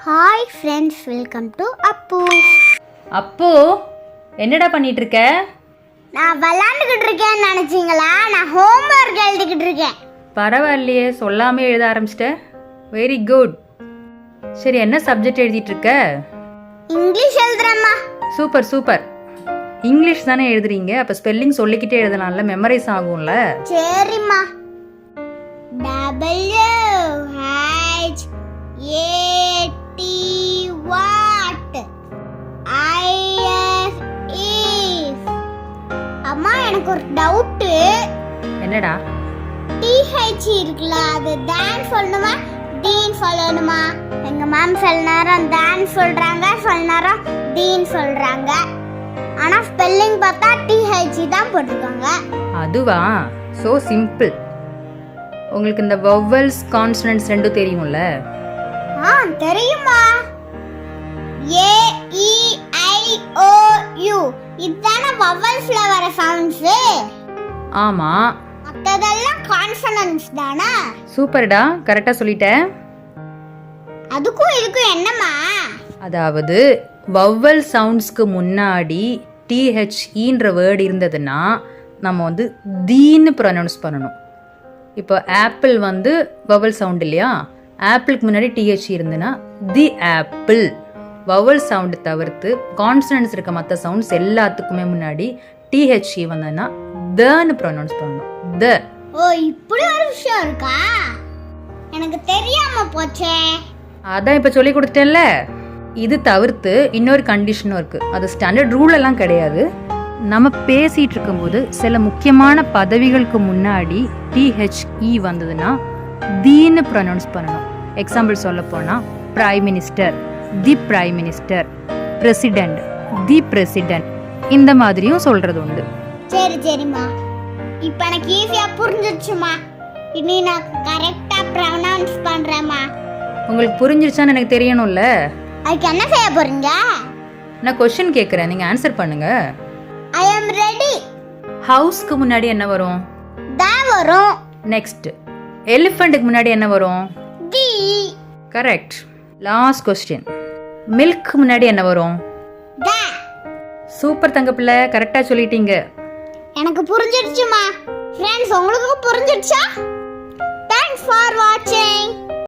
Hi friends, welcome to அப்பு. அப்போ என்னடா பண்ணிட்டு இருக்க? நான் விளையாண்டுக்கிட்டு இருக்கேன்னு நினச்சிங்களா? நான் ஹோம்ஒர்க் எழுதிக்கிட்டு இருக்கேன். பரவாயில்லையே, சொல்லாமே எழுத ஆரம்பிச்சிட்ட. Very good. சரி, என்ன சப்ஜெக்ட் எழுதிட்டு இருக்க? இங்கிலீஷ் எழுதுறேம்மா. Super super. இங்கிலீஷ் தானே எழுதுறீங்க, அப்போ ஸ்பெல்லிங் சொல்லிக்கிட்டே எழுதலாம்ல, மெமரைஸ் ஆகும்ல. சரிம்மா. WHAT what IF if. அம்மா, எனக்கு ஒரு டவுட்டு. என்னடா? TH இருக்குல்ல, அது தான் சொல்லணுமா டீன் சொல்லணுமா? எங்க மேம் சில நேரம் தான் சொல்றாங்க, சில நேரம் டீன் சொல்றாங்க. ஆனா ஸ்பெல்லிங் பார்த்தா TH தான் போட்டிருக்காங்க. அதுவா? So simple. உங்களுக்கு இந்த வவல்ஸ் கான்சனன்ட்ஸ் ரெண்டும் தெரியும்ல? தெரியுமா? AEIOU இதுதான வவல்ஸ்ல வர சவுண்ட்ஸ். ஆமா. மத்ததெல்லாம் கான்சனன்ட்ஸ் தானா? சூப்பர்டா, கரெக்டா சொல்லிட்ட. அதுக்கும் இதுக்கும் என்னமா? அதாவது வவல் சவுண்ட்ஸ்க்கு முன்னாடி THEன்ற வேர்டு இருந்ததுன்னா நம்ம வந்து தீன்னு ப்ரொனவுன்ஸ் பண்ணணும். இப்போ ஆப்பிள் வந்து வவல் சவுண்ட் இல்லையா? ஆப்பிளுக்கு முன்னாடி TH இருந்துன்னா தி ஆப்பிள். வவல் சவுண்டு தவிர்த்து கான்சனன்ட்ஸ் இருக்க மற்ற சவுண்ட்ஸ் எல்லாத்துக்குமே முன்னாடி THE வந்ததுன்னா தன்னு ப்ரொனவுன்ஸ் பண்ணணும். த. ஓ, இப்படி ஒரு விஷயம் இருக்கா? எனக்கு தெரியாம போச்சே. அதான் இப்போ சொல்லி கொடுத்தேன்ல. இது தவிர்த்து இன்னொரு கண்டிஷனும் இருக்கு. அது ஸ்டாண்டர்ட் ரூல் எல்லாம் கிடையாது. நம்ம பேசிட்டு இருக்கும்போது சில முக்கியமான பதவிகளுக்கு முன்னாடி THE வந்ததுன்னா தீன்னு ப்ரொனவுன்ஸ் பண்ணணும். எக்ஸாம்பிள் சொல்ல போனா பிரைம் மினிஸ்டர், தி பிரைம் மினிஸ்டர், பிரசிடென்ட், தி பிரசிடென்ட், இந்த மாதிரியும் சொல்றது உண்டு. சரி சரிம்மா, இப்போ எனக்கு ஈஸியா புரிஞ்சிடுச்சுமா. இனி நான் கரெக்டா ப்ரொனவுன்ஸ் பண்றேம்மா. உங்களுக்கு புரிஞ்சிருச்சான்னு எனக்கு தெரியணும்ல. அதுக்கு என்ன செய்ய போறீங்க? நான் கொஸ்டின் கேட்குறேன், நீங்க ஆன்சர் பண்ணுங்க. ஐ அம் ரெடி. ஹவுஸ்க்கு முன்னாடி என்ன வரும்? தா வரும். நெக்ஸ்ட், எலிஃபண்ட்டுக்கு முன்னாடி என்ன வரும்? தி. கரெக்ட். லாஸ்ட் கொஸ்டின், மில்க் முன்னாடி என்ன வரும்? தா. சூப்பர் தங்க பிள்ளை, கரெக்டா சொல்லிட்டீங்க. எனக்கு புரிஞ்சிடுச்சுமா. ஃப்ரெண்ட்ஸ், உங்களுக்கு புரிஞ்சிடுச்சா? தேங்க்ஸ் ஃபார் வாட்சிங்.